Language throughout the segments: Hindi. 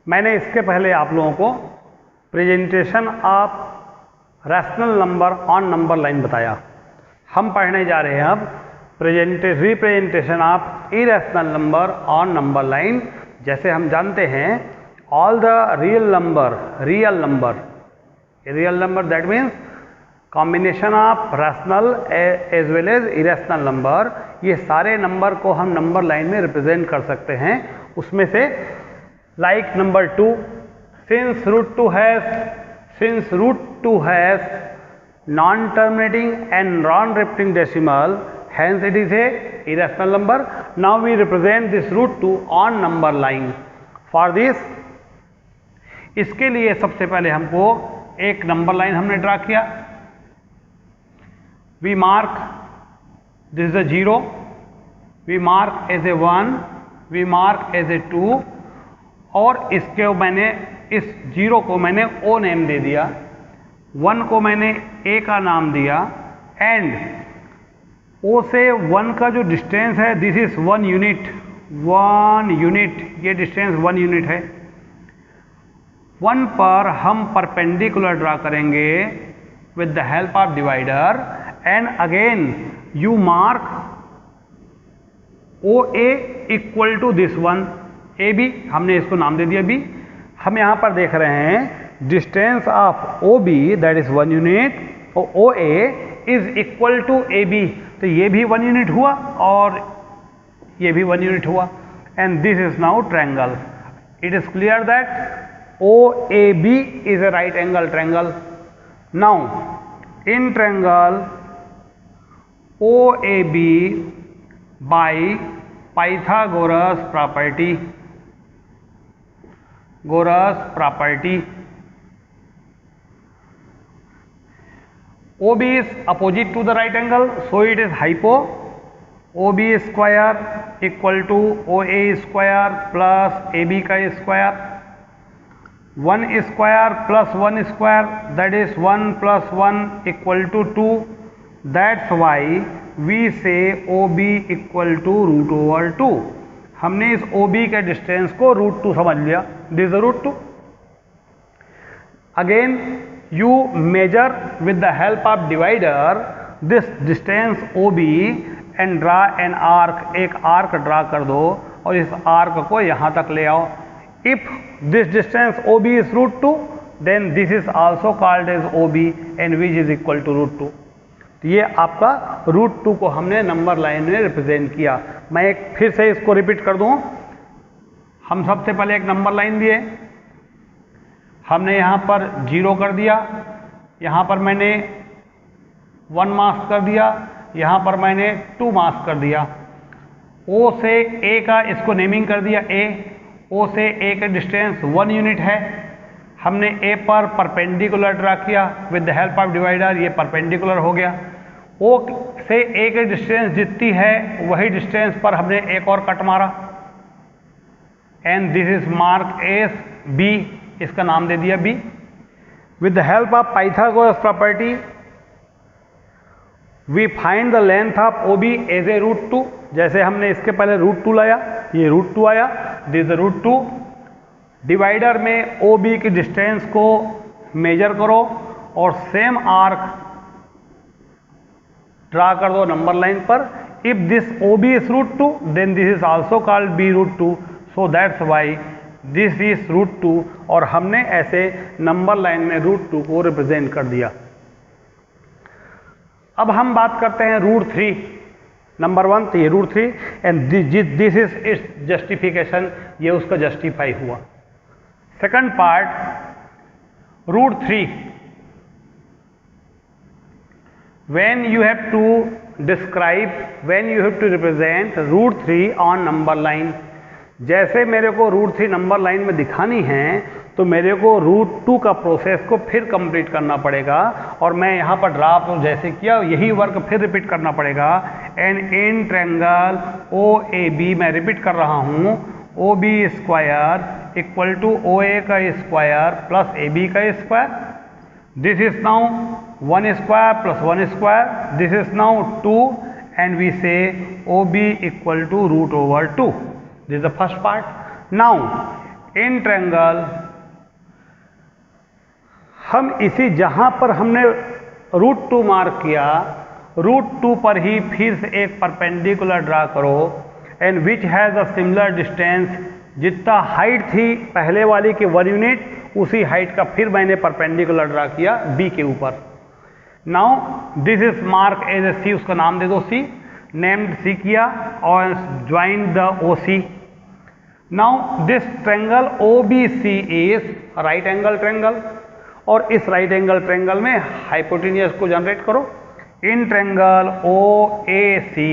मैंने इसके पहले आप लोगों को presentation of rational number on number line बताया। हम पढ़ने जा रहे हैं अब representation of irrational number on number line. जैसे हम जानते हैं all the real number that means combination of rational as well as irrational number, ये सारे नंबर को हम नंबर लाइन में रिप्रेजेंट कर सकते हैं। उसमें से like number 2, since root 2 has non-terminating and non-repeating decimal, hence it is a irrational number. Now we represent this root 2 on number line. For this, इसके लिए सबसे पहले हमको एक नंबर लाइन हमने ड्रा किया। We mark this is a 0, we mark as a 1, we mark as a 2 और इसके मैंने इस 0 को मैंने O नेम दे दिया, 1 को मैंने A का नाम दिया एंड O से 1 का जो डिस्टेंस है दिस इज 1 यूनिट, ये डिस्टेंस 1 यूनिट है। 1 पर हम परपेंडिकुलर ड्रा करेंगे with the help of divider and again you mark OA equal to this one, A B हमने इसको नाम दे दिया बी। हम यहाँ पर देख रहे हैं distance of O B that is 1 unit और O A is equal to A B, तो ये भी 1 यूनिट हुआ और ये भी 1 यूनिट हुआ and this is now triangle. It is clear that O A B is a right angle triangle. Now in triangle O A B by Pythagoras property, OB is opposite to the right angle, so it is hypo. OB square equal to OA square plus AB का square, 1 square plus 1 square that is 1 plus 1 equal to 2. That's why we say OB equal to root over 2. हमने इस OB के डिस्टेंस को √2 समझ लिया, this is √2। Again you measure with the help of divider this distance OB and draw an arc, एक आर्क ड्रा कर दो और इस आर्क को यहाँ तक ले आओ। If this distance OB is √2 then this is also called as OB and which is equal to √2। तो ये आपका √2 को हमने नंबर लाइन में रिप्रेजेंट किया। मैं एक फिर से इसको रिपीट कर दूँ। हम सबसे पहले एक नंबर लाइन दिए, हमने यहाँ पर 0 कर दिया, यहाँ पर मैंने 1 मार्क कर दिया, यहाँ पर मैंने 2 मार्क कर दिया। O से A का इसको नेमिंग कर दिया A, O से A का डिस्टेंस 1 यूनिट है। हमने A पर परपेंडिकुलर ड्रा किया with the help of divider, ये परपेंडिकुलर हो गया। O से A के डिस्टेंस जितनी है वही डिस्टेंस पर हमने एक और कट मारा and this is mark as B, इसका नाम दे दिया B। With the help of Pythagoras property we find the length of OB as a √2। जैसे हमने इसके पहले √2 लाया, ये √2 आया, दिस √2। डिवाइडर में OB की डिस्टेंस को मेजर करो और सेम आर्क ड्रा कर दो नंबर लाइन पर। If this OB is √2 then this is also called B √2, so that's why this is √2 और हमने ऐसे नंबर लाइन में √2 को रिप्रेजेंट कर दिया। अब हम बात करते हैं √3, नंबर 1 तो ये √3 and this is it's justification, ये उसका जस्टिफाई हुआ। Second part √3, when you have to represent √3 on number line। जैसे मेरे को √3 नंबर लाइन में दिखानी है तो मेरे को √2 का प्रोसेस को फिर कंप्लीट करना पड़ेगा और मैं यहाँ पर ड्राफ्ट जैसे किया यही वर्क फिर रिपीट करना पड़ेगा। एंड इन ट्रायंगल OAB मैं रिपीट कर रहा हूँ, OB square equal to OA का स्क्वायर प्लस AB का square. This is now 1 square plus 1 square, this is now 2 and we say OB equal to √2। This is the first part. Now in triangle हम इसी जहां पर हमने √2 मार्क किया, √2 पर ही फिर से एक परपेंडिकुलर ड्रा करो and which has a similar distance. जितना हाइट थी पहले वाली की 1 यूनिट, उसी हाइट का फिर मैंने परपेंडिकुलर ड्रा किया बी के ऊपर। Now this is mark as a C, उसका नाम दे दो सी, नेम्ड सी किया और join the O C. Now this triangle O B C is right angle triangle, और इस राइट एंगल ट्रायंगल में हाइपोटेन्यूज को जनरेट करो। In triangle O A C,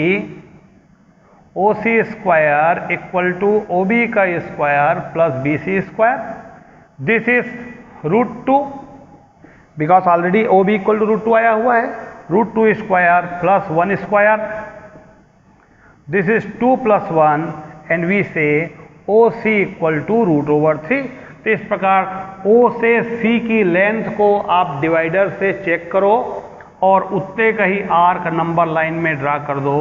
O C square equal to O B का square plus B C square. This is √2 because already O B equal to √2 आया हुआ है, √2 square plus 1 square. This is 2 + 1 and we say O C equal to √3। तो इस प्रकार O से C की लेंथ को आप डिवाइडर से चेक करो और उतने का ही आर्क नंबर लाइन में ड्रा कर दो।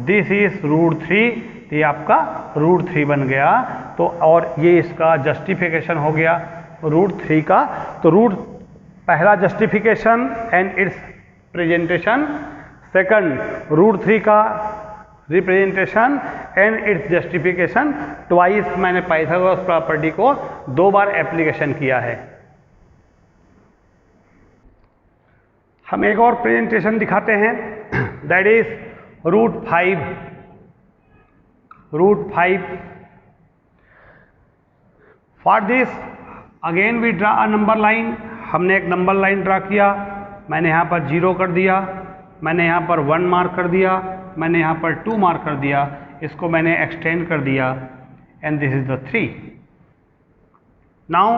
दिस इज √3, ये आपका √3 बन गया। तो और ये इसका जस्टिफिकेशन हो गया √3 का। तो पहला justification and it's presentation, second √3 का representation and it's justification. Twice मैंने पाइथागोरस प्रॉपर्टी को 2 बार एप्लीकेशन किया है। हम एक और प्रेजेंटेशन दिखाते हैं, that is √5। For this again we draw a number line. हमने एक नंबर लाइन ड्रा किया, मैंने यहाँ पर 0 कर दिया, मैंने यहाँ पर 1 मार्क कर दिया, मैंने यहाँ पर 2 मार्क कर दिया, इसको मैंने एक्सटेंड कर दिया and this is the 3। Now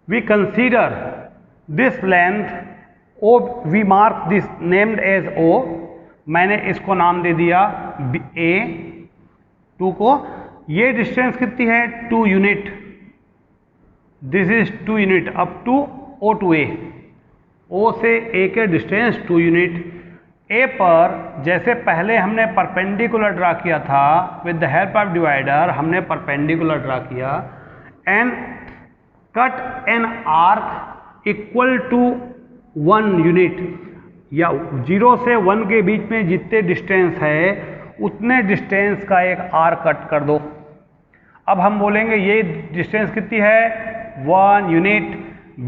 we consider this length O, we mark this named as O, मैंने इसको नाम दे दिया A 2 को। ये डिस्टेंस कितनी है 2 unit, this is 2 unit up to O to A। O से A के डिस्टेंस 2 यूनिट। A पर जैसे पहले हमने परपेंडिकुलर ड्रा किया था with the help of divider, हमने परपेंडिकुलर ड्रा किया and cut an arc equal to 1 unit, या 0 से 1 के बीच में जितने डिस्टेंस है उतने डिस्टेंस का एक आर्क कट कर दो। अब हम बोलेंगे ये डिस्टेंस कितनी है 1 यूनिट,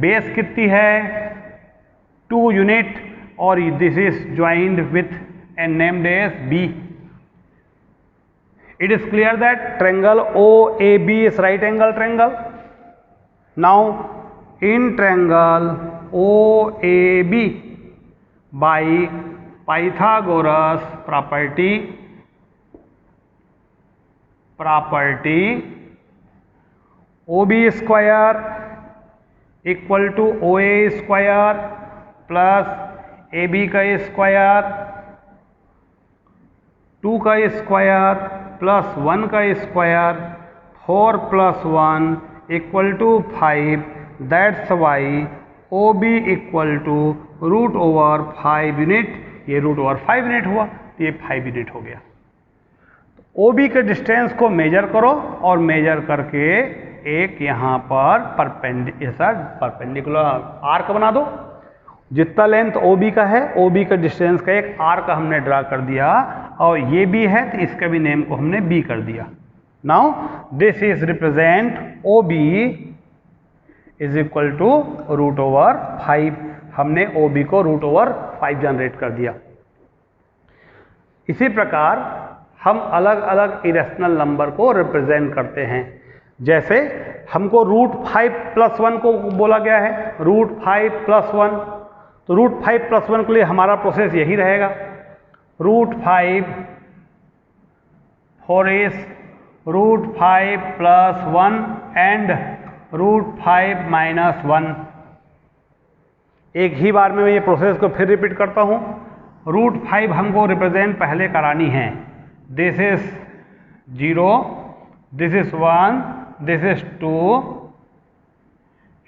बेस कितनी है 2 यूनिट, और this is joined with and named as B। It is clear that triangle OAB is right angle triangle. Now in triangle OAB by Pythagoras property OB square equal to OA square plus AB का स्क्वायर 2 का स्क्वायर प्लस 1 का square 4 + 1 equal to 5। That's why OB equal to √5 unit. ये √5 यूनिट हुआ, तो ये 5 यूनिट हो गया। OB के डिस्टेंस को मेजर करो और मेजर करके एक यहाँ पर परपेंडिकुलर आर्क बना दो। जितना लेंथ OB का है, OB का डिस्टेंस का एक आर्क हमने ड्रा कर दिया, और ये भी है तो इसका भी नेम को हमने B कर दिया। Now this is represent OB is equal to √5। हमने OB को √5 जनरेट कर दिया। इसी प्रकार हम अलग अलग इरेशनल नंबर को रिप्रेजेंट करते हैं। जैसे हमको √5 + 1 को बोला गया है, √5 + 1, तो √5 + 1 के लिए हमारा प्रोसेस यही रहेगा। √5 4 is √5 + 1 and √5 - 1। एक ही बार में मैं ये प्रोसेस को फिर रिपीट करता हूँ। √5 हमको रिप्रेजेंट पहले करानी है। This is 0, this is 1, this is 2,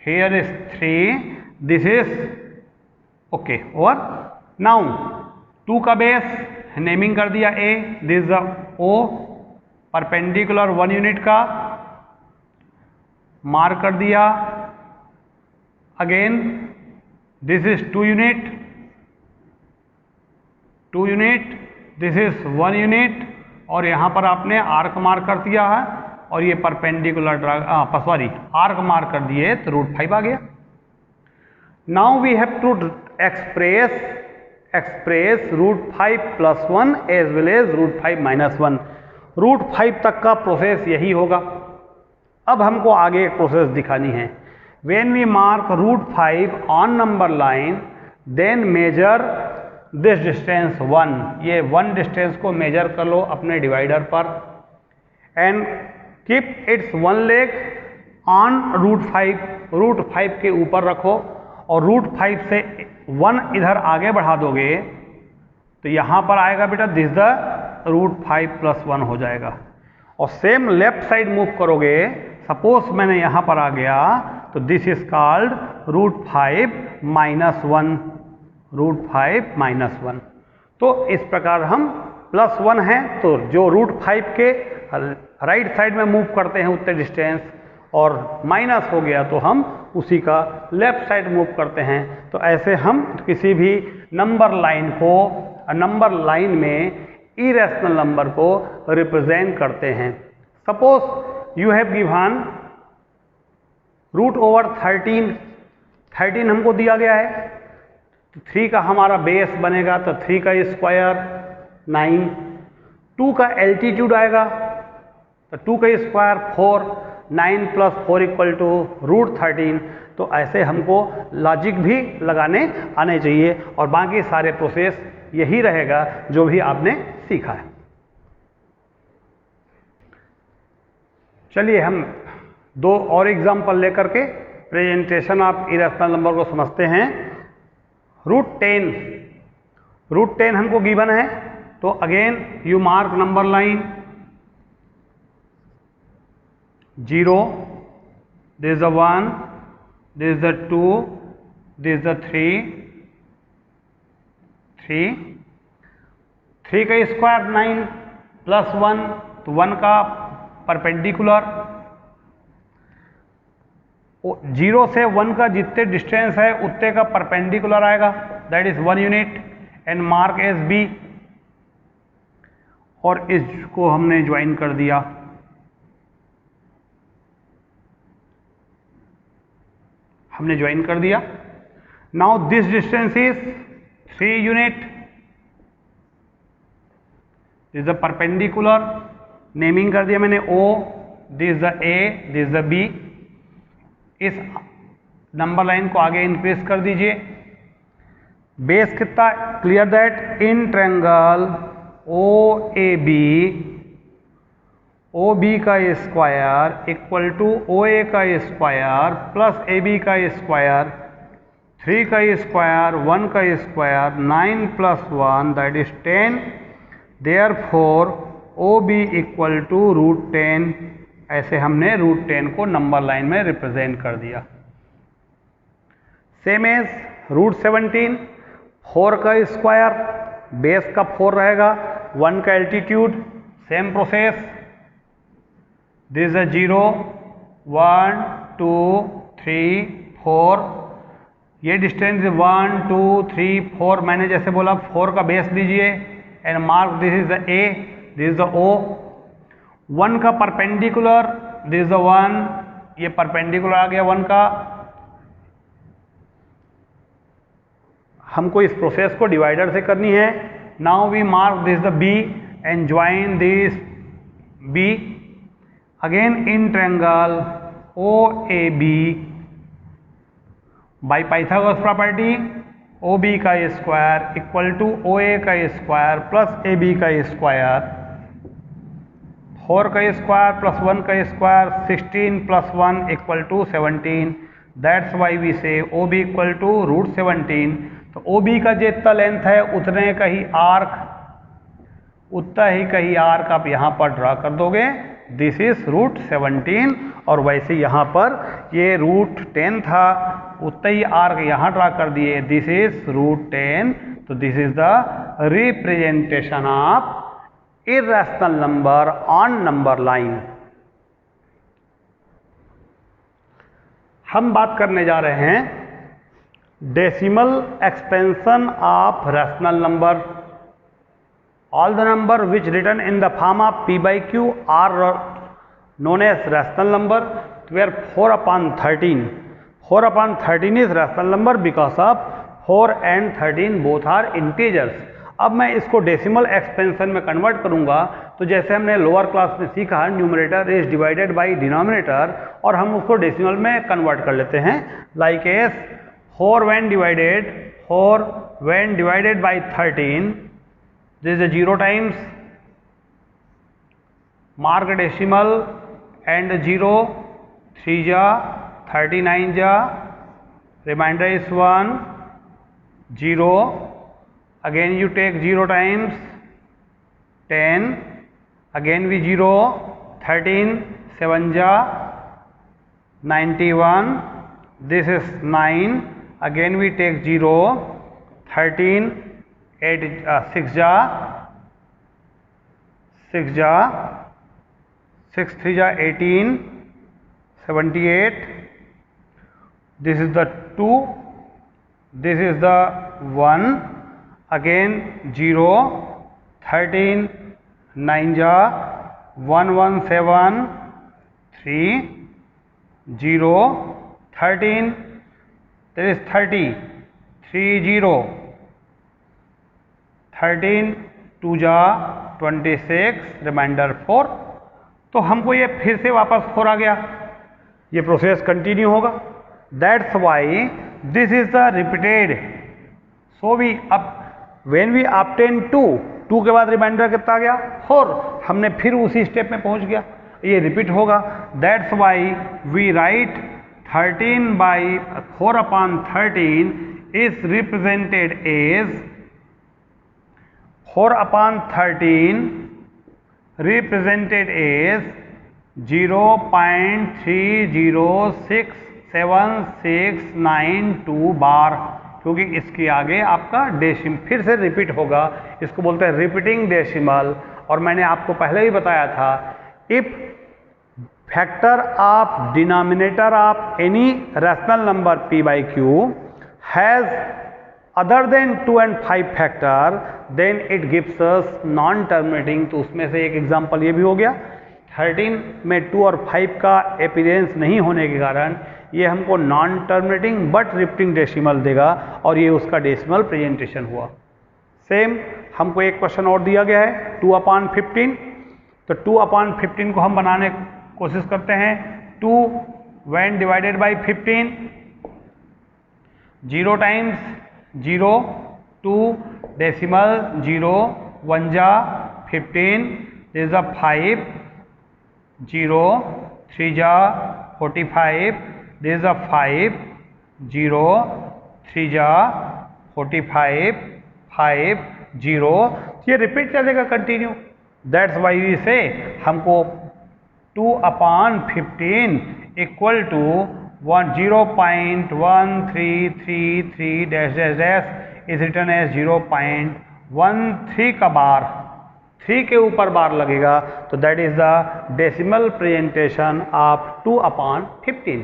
here is 3, this is okay. और नाउ 2 का बेस नेमिंग कर दिया A, this is O, perpendicular 1 unit का मार्क कर दिया। Again this is 2 unit, 2 unit, this is 1 unit, और यहाँ पर आपने आर्क मार्क कर दिया है और ये परपेंडिकुलर सॉरी आर्क मार्क कर दिए तो √5 आ गया। Now we have to express √5 + 1 as well as √5 - 1। √5 तक का प्रोसेस यही होगा। अब हमको आगे एक प्रोसेस दिखानी है। When we mark √5 on number line then measure this distance 1, ये 1 डिस्टेंस को मेजर कर लो अपने डिवाइडर पर and keep its 1 leg on √5 के ऊपर रखो और √5 से 1 इधर आगे बढ़ा दोगे तो यहाँ पर आएगा बेटा दिस द √5 + 1 हो जाएगा। और सेम लेफ्ट साइड मूव करोगे, सपोज मैंने यहाँ पर आ गया तो दिस इज कॉल्ड √5 - 1, √5 - 1। तो इस प्रकार हम +1 है तो जो √5 के राइट साइड में मूव करते हैं उतने डिस्टेंस, और माइनस हो गया तो हम उसी का लेफ्ट साइड मूव करते हैं। तो ऐसे हम किसी भी नंबर लाइन में इरेशनल नंबर को रिप्रेजेंट करते हैं। सपोज यू हैव गिवन √13 हमको दिया गया है, तो 3 का हमारा बेस बनेगा तो 3 का स्क्वायर 9, 2 का एल्टीट्यूड आएगा तो 2 का स्क्वायर 4, 9 + 4 = √13। तो ऐसे हमको लॉजिक भी लगाने आने चाहिए और बाकी सारे प्रोसेस यही रहेगा जो भी आपने सीखा है। चलिए हम 2 और एग्जाम्पल लेकर के प्रेजेंटेशन ऑफ इरेशनल नंबर को समझते हैं। √10 हमको गिवन है तो again you mark number line 0, this is the 1, this is the 2, this is the 3 का स्क्वायर 9 + 1 तो 1 का परपेंडिकुलर, 0 से 1 का जितने डिस्टेंस है उतने का परपेंडिकुलर आएगा, that is 1 unit and mark as B, और इसको हमने ज्वाइन कर दिया। Now this distance is 3 unit, this the perpendicular, naming कर दिया मैंने O, this the A, this the B। इस नंबर लाइन को आगे इंक्रीज कर दीजिए। बेस कितना, clear that in triangle OB का स्क्वायर इक्वल टू OA का स्क्वायर प्लस AB का स्क्वायर, 3 का स्क्वायर, 1 का square, 9 + 1 that is 10, therefore OB equal to √10। ऐसे हमने √10 को नंबर लाइन में रिप्रेजेंट कर दिया। सेम एज √17, 4 का स्क्वायर, बेस का 4 रहेगा, 1 का altitude, same process, this is 0, 1, 2, 3, 4, ये डिस्टेंस 1, 2, 3, 4, मैंने जैसे बोला 4 का बेस लीजिए and mark this is the A, this is the O, 1 का परपेंडिकुलर, दिस इज द 1, ये परपेंडिकुलर आ गया 1 का। हमको इस प्रोसेस को डिवाइडर से करनी है। Now we mark this the B and join this B, again in triangle OAB by Pythagoras property, OB का स्क्वायर इक्वल टू OA का स्क्वायर प्लस AB का स्क्वायर, 4 का स्क्वायर प्लस 1 का square, 16 + 1 = 17, that's why we say OB equal to √17। तो OB का जितना लेंथ है उतने का ही आर्क आप यहाँ पर ड्रा कर दोगे, दिस इज √17। और वैसे यहाँ पर ये √10 था, उतना ही आर्क यहाँ ड्रा कर दिए, दिस इज √10। तो this is the representation of irrational number on number line. हम बात करने जा रहे हैं decimal expansion of rational number. All the number which written in the form of p by q are known as rational number, where 4/13 is rational number because of 4 and 13 both are integers। अब मैं इसको डेसिमल एक्सपेंशन में कन्वर्ट करूंगा तो जैसे हमने लोअर क्लास में सीखा numerator is divided by denominator, और हम उसको डेसिमल में कन्वर्ट कर लेते हैं like S 4 when divided by 13, this is 0 times, mark decimal and 0, 3 ja 39 ja, remainder is 1, 0, again you take 0 times 10, again we 0, 13, 7 ja 91, this is 9, again we take 0, 13, 8 6 ja 6 ja 6 3 ja 18, 78, this is the 2, this is the 1, again 0, 13, 9 ja 117, 3, 0, 13, there is 30, 3 0, 13 2 ja 26, reminder 4। तो हमको ये फिर से वापस 4 आ गया, ये प्रोसेस कंटिन्यू होगा। That's why this is the repeated. So we अब व्हेन वी ऑब्टेन 2 के बाद रिमाइंडर कितना आ गया 4, हमने फिर उसी स्टेप में पहुंच गया, ये रिपीट होगा। That's why we write 13 by 4/13 is represented as 4/13 represented as 0.306762 बार, क्योंकि इसके आगे आपका डेसिमल फिर से रिपीट होगा, इसको बोलते हैं रिपीटिंग डेसिमल। और मैंने आपको पहले ही बताया था if factor of denominator of any rational number p by q has other than 2 and 5 factor, then it gives us non terminating। तो उसमें से एक एग्जांपल ये भी हो गया, 13 में 2 और 5 का अपीयरेंस नहीं होने के कारण ये हमको non terminating but repeating decimal देगा, और ये उसका डेसिमल प्रेजेंटेशन हुआ। सेम हमको एक क्वेश्चन और दिया गया है 2/15। तो 2/15 को हम बनाने कोशिश करते हैं। 2 when divided by 15, 0 times 0, 2 decimal 0, 1 ja 15, this is a 5, 0, 3 ja 45, this is a 5, 0, 3 ja 45, 5, 0, ये रिपीट चलेगा कंटिन्यू। दैट्स वाई वी से हमको 2/15 equal to 0.1333 dash dash dash is written as 0.13 का बार 3 के ऊपर बार लगेगा, तो दैट इज द डेसिमल प्रेजेंटेशन ऑफ 2/15।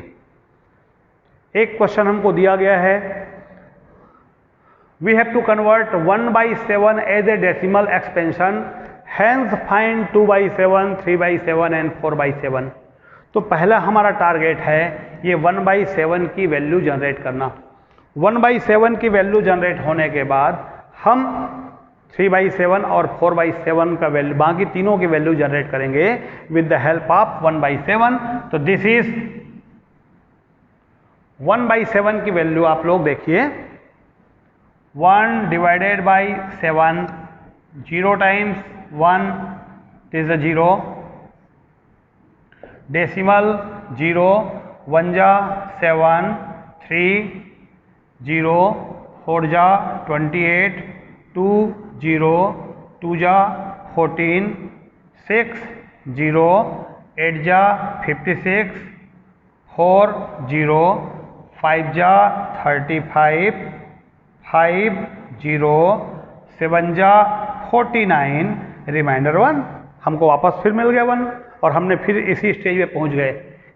एक क्वेश्चन हमको दिया गया है, we have to convert 1/7 as a decimal expansion, hence find 2/7, 3/7 and 4/7। तो पहला हमारा टारगेट है ये 1/7 की वैल्यू जनरेट करना। 1/7 की वैल्यू जनरेट होने के बाद हम 3/7 और 4/7 का वैल्यू, बाकी तीनों की वैल्यू जनरेट करेंगे विद द हेल्प ऑफ 1/7। तो दिस इज 1/7 की वैल्यू आप लोग देखिए, 1 divided by 7, 0 times 1, this is a 0, decimal 0, 1 ja 7, 3, 0, 4 ja 28, 2 0, 2 ja 14, 6 0, 8 ja 56, 4 0, 5 ja 35, 5 0, 7 ja 49, reminder 1। हमको वापस फिर मिल गया 1, और हमने फिर इसी स्टेज पे पहुंच गए।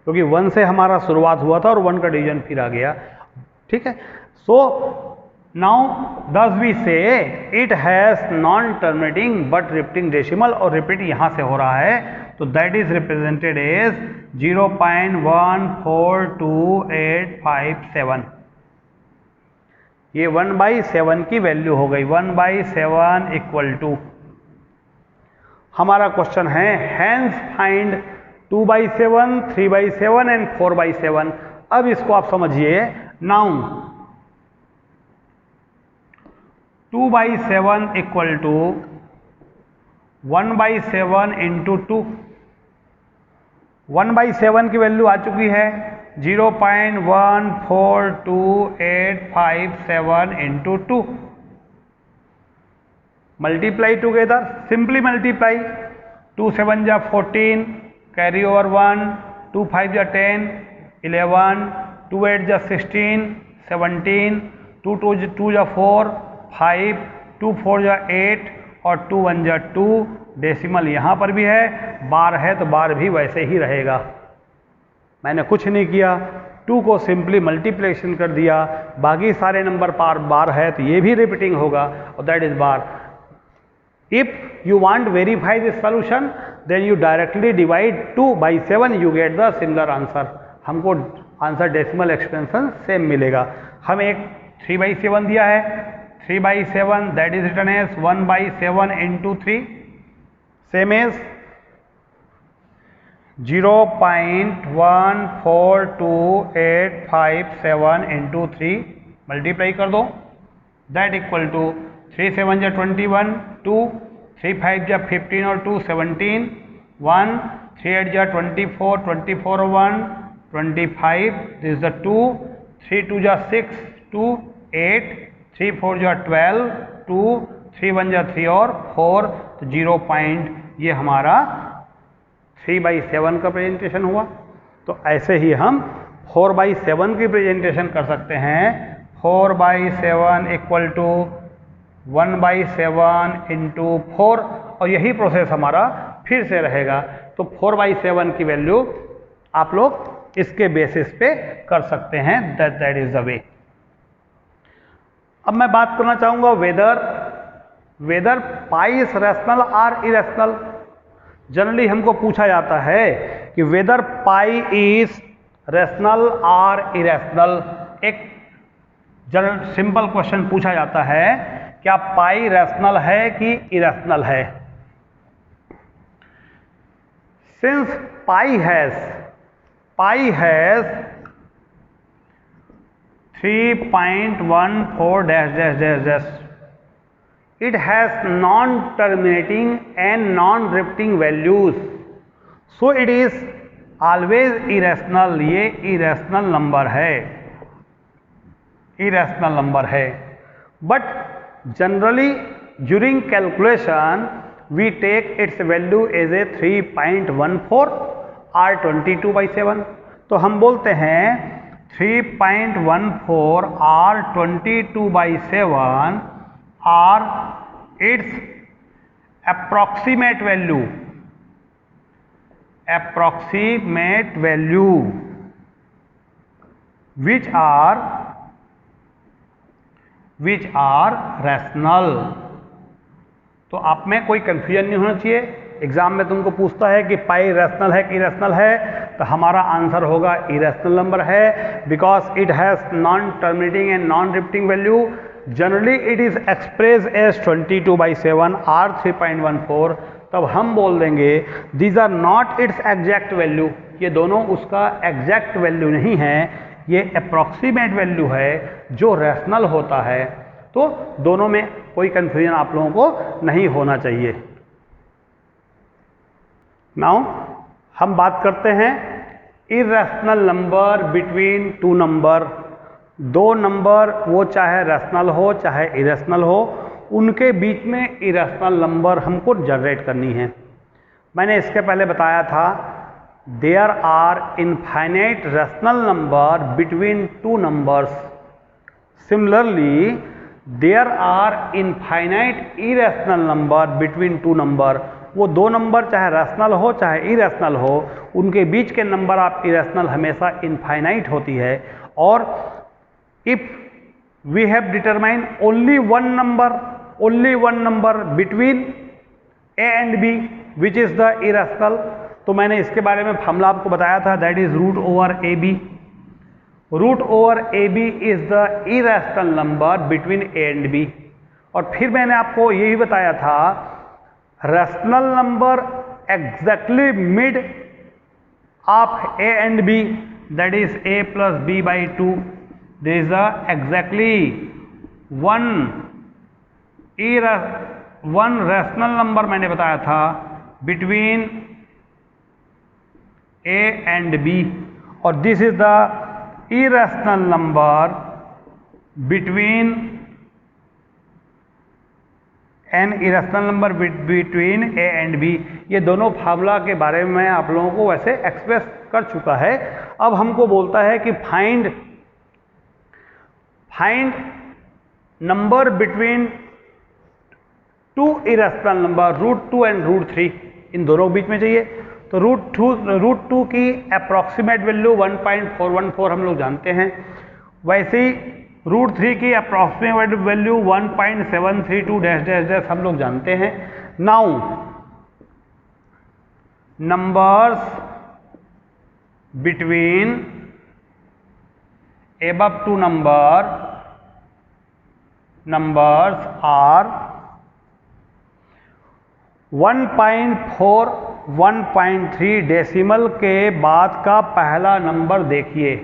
क्योंकि 1 से हमारा शुरुआत हुआ था और 1 का डिवीजन फिर आ गया। ठीक है, सो नाउ दस वी से it has non terminating but repeating decimal, और रिपीट यहाँ से हो रहा है, तो दैट इज रिप्रेजेंटेड एज 0.142857। ये 1/7 की वैल्यू हो गई। 1/7 इक्वल टू, हमारा क्वेश्चन है हैंस फाइंड 2/7, 3/7 एंड 4/7। अब इसको आप समझिए। Now 2/7 equal to 1/7 into 2। 1/7 की वैल्यू आ चुकी है 0.142857 into 2। Multiply together, simply multiply. 2 7 जा 14, कैरी ओवर 1, 2 5 जा 10, 11, 2 8 जा 16, 17, 2 2 जा 4, 5, 2 4 जा 8 और 2 1 जा 2। डेसिमल यहाँ पर भी है, बार है तो बार भी वैसे ही रहेगा। मैंने कुछ नहीं किया, 2 को सिंपली मल्टीप्लिकेशन कर दिया, बाकी सारे नंबर पर बार है तो ये भी रिपीटिंग होगा, और that is bar. If you want to verify this solution, then you directly divide 2/7, you get the similar answer। हमको आंसर डेसिमल एक्सपेंशन सेम मिलेगा। हम एक 3/7 दिया है, 3/7 that is written as 1/7 into 3, same as 0.142857 into 3, multiply कर दो, दैट इक्वल टू 3 7 जा 21, 2 3 5 जा 15 और 2 17, 1 3 8 जा 24, 24 और 1 25, दिस इज द 2, 3 2 जा 6, 2 8, 3 4 जा 12, 2 3 1 जा 3 और 4, तो 0 पॉइंट, ये हमारा 3/7 का प्रेजेंटेशन हुआ। तो ऐसे ही हम 4/7 की प्रेजेंटेशन कर सकते हैं। 4/7 इक्वल टू 1/7 इंटू 4, और यही प्रोसेस हमारा फिर से रहेगा। तो 4/7 की वैल्यू आप लोग इसके बेसिस पे कर सकते हैं, दैट इज द वे। अब मैं बात करना चाहूंगा वेदर पाई इज रैशनल और इरेशनल। जनरली हमको पूछा जाता है कि वेदर पाई इज रैशनल और इरेशनल। एक जनरल सिंपल क्वेश्चन पूछा जाता है, क्या पाई रैशनल है कि इरेशनल है? Since pi has 3.14 it has non-terminating and non-repeating values, so it is always irrational। ये irrational नंबर है, but generally during calculation we take its value as a 3.14 or 22/7। तो हम बोलते हैं 3.14 or 22/7 or its approximate value which are rational। तो आप में कोई कंफ्यूजन नहीं होना चाहिए। एग्जाम में तुमको पूछता है कि पाई रैशनल है कि इरेशनल है, तो हमारा आंसर होगा इरेशनल नंबर है, because it has non terminating and non repeating value. Generally it is express as 22/7 और 3.14। तब हम बोल देंगे these are not its exact value. ये दोनों उसका एग्जैक्ट वैल्यू नहीं है, ये अप्रॉक्सीमेट वैल्यू है जो रैशनल होता है। तो दोनों में कोई कंफ्यूजन आप लोगों को नहीं होना चाहिए। नाउ हम बात करते हैं irrational number between two number. दो नंबर वो चाहे रैशनल हो चाहे इरेशनल हो, उनके बीच में इरेशनल नंबर हमको जनरेट करनी है। मैंने इसके पहले बताया था there are infinite rational number between two numbers. Similarly there are infinite irrational number between two number. वो दो नंबर चाहे रैशनल हो चाहे इरेशनल हो, उनके बीच के नंबर आप इरेशनल हमेशा इनफाइनाइट होती है। और if we have determine only one number between a and b which is the irrational, तो मैंने इसके बारे में फॉर्मूला आपको बताया था, that is root over a b. Root over a B is the irrational number between a and b. और फिर मैंने आपको ये भी बताया था, rational number exactly mid of a and b, that is a plus b by 2, there is the exactly one rational number मैंने बताया था बिटवीन ए एंड बी, और this is the irrational number between between A and B। ये दोनों फार्मूला के बारे में मैं आप लोगों को वैसे एक्सप्रेस कर चुका है। अब हमको बोलता है कि find number between two irrational number, root 2 and root 3, इन दोनों के बीच में चाहिए। तो रूट टू की अप्रॉक्सीमेट वैल्यू 1.414 हम लोग जानते हैं, वैसे ही रूट 3 की approximate value 1.732 dash dash dash हम लोग जानते हैं। Now numbers between above two numbers are 1.4 1.3 decimal के बाद का पहला नंबर देखिए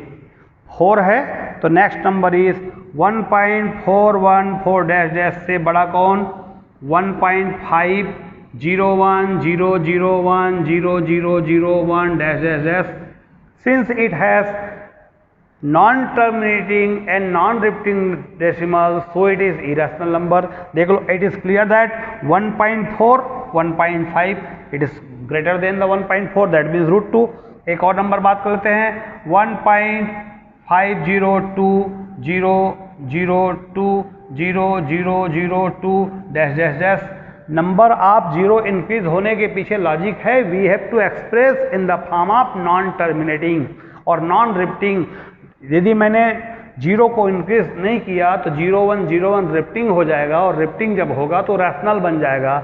4 है, तो next number is 1.414 dash dash से बड़ा कौन, 1.50100100001 dash dash dash. Since it has non terminating and non repeating decimal, so it is irrational number. देख लो, it is clear that 1.4 1.5 it is greater than the 1.4, that means root 2। एक और नंबर बात कर लेते हैं, 1.50200200002 डैश डैश डैश। नंबर आप जीरो इंक्रीज होने के पीछे लॉजिक है, we have to express in the form of non terminating और नॉन रिपीटिंग। यदि मैंने जीरो को इंक्रीज नहीं किया तो 0101 रिपीटिंग हो जाएगा, और रिपीटिंग जब होगा तो रैशनल बन जाएगा।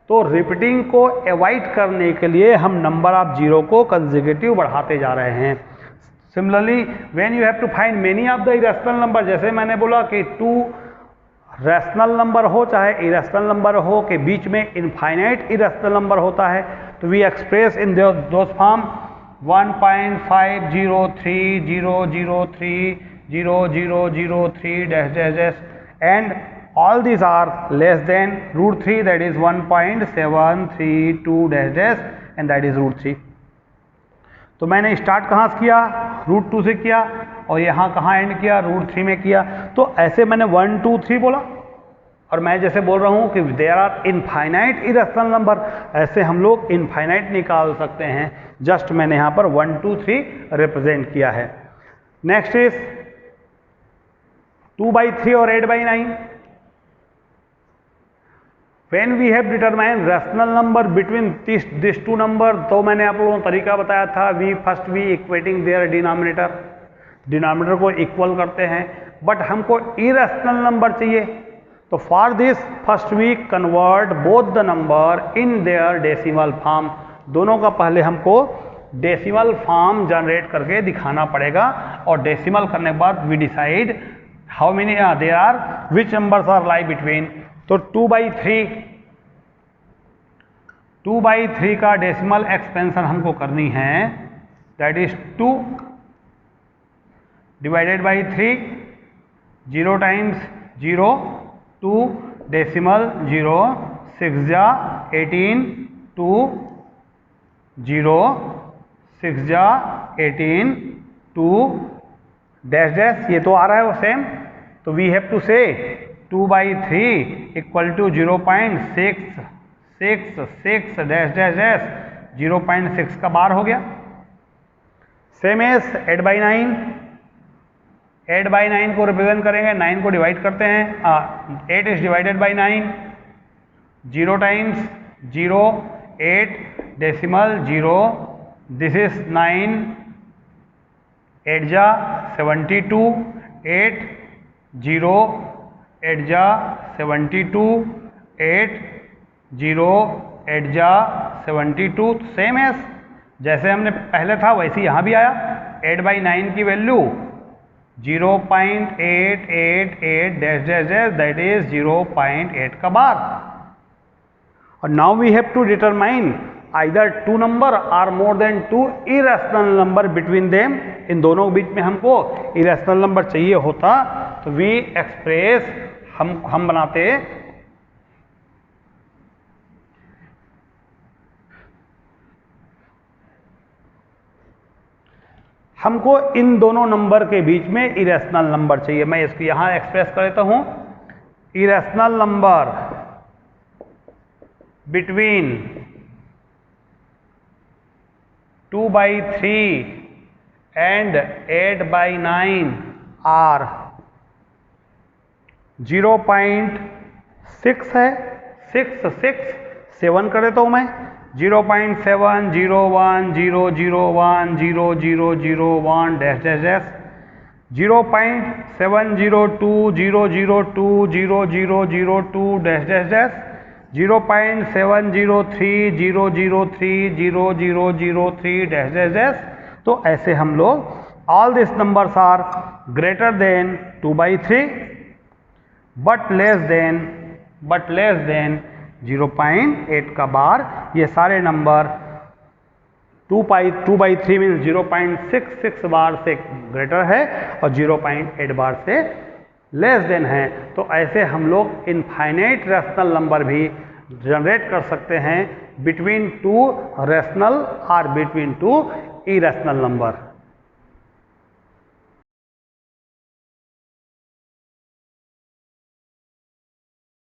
तो रिपीटिंग को अवॉइड करने के लिए हम नंबर ऑफ जीरो को कंसेक्यूटिव बढ़ाते जा रहे हैं। Similarly when you have to find many of the irrational number, जैसे मैंने बोला कि 2 रैशनल नंबर हो चाहे इरेशनल नंबर हो के बीच में इनफाइनाइट इरेशनल नंबर होता है, तो we express in those form 1.5003003003 dash dash dash, and all these are less than root 3, that is 1.732 dash dash, and that is root 3। तो मैंने स्टार्ट कहाँ से किया, रूट 2 से किया, और यहाँ कहाँ एंड किया, रूट 3 में किया। तो ऐसे मैंने 1 2 3 बोला, और मैं जैसे बोल रहा हूँ कि there are infinite irrational number, ऐसे हम लोग इनफाइनाइट निकाल सकते हैं। जस्ट मैंने यहाँ पर 1 2 3 रिप्रेजेंट किया है। नेक्स्ट इज 2/3 और 8/9। When we have determined rational number between these two number, तो मैंने आप लोगों को तरीका बताया था, first we equating their denominator को इक्वल करते हैं, बट हमको इरेशनल नंबर चाहिए। तो for this first we convert both the number in their decimal form. दोनों का पहले हमको डेसिमल फॉर्म जनरेट करके दिखाना पड़ेगा, और डेसिमल करने के बाद we decide how many there are, which numbers are lie between. तो 2/3 का डेसिमल एक्सपेंशन हमको करनी है, that is 2 divided by 3, 0 times 0 2 decimal 0 6 जा 18 2 0 6 जा 18 2 डैश डैश, ये तो आ रहा है वो सेम। तो we have to say 2/3 equal to 0.666 dash dash dash, 0.6 का बार हो गया। सेम एज 8/9, 8/9 को रिप्रेजेंट करेंगे, 9 को डिवाइड करते हैं, 8 is divided by 9, 0 times 0 8 decimal 0, this is 9, 8 जा 72, 8 0 8 जा 72, 8 0 8 जा 72, सेम एस जैसे हमने पहले था वैसे यहाँ भी आया। 8/9 की value 0.888 dash dash dash, that is 0.8 का बार। और now we have to determine either two number are more than two irrational number between them. इन दोनों के बीच में हमको इरेशनल नंबर चाहिए होता तो वी एक्सप्रेस हम बनाते हमको इन दोनों नंबर के बीच में इरेशनल नंबर चाहिए। मैं इसको यहां एक्सप्रेस कर देता हूं, irrational number between 2/3 and 8/9 are 0.6 है, 7 कर देता हूं मैं, 0.7 01 001 0001 dash dash dash, 0.702 002 0002 dash dash dash, 0.703 003 0003 dash dash dash. तो ऐसे हम लोग all this numbers are greater than 2/3 but less than 0.8 का बार। ये सारे नंबर 2/3 मीन्स 0.66 बार से ग्रेटर है और 0.8 बार से लेस देन है। तो ऐसे हम लोग इनफाइनाइट रैशनल नंबर भी जनरेट कर सकते हैं बिटवीन टू रैशनल और बिटवीन टू इरेशनल नंबर।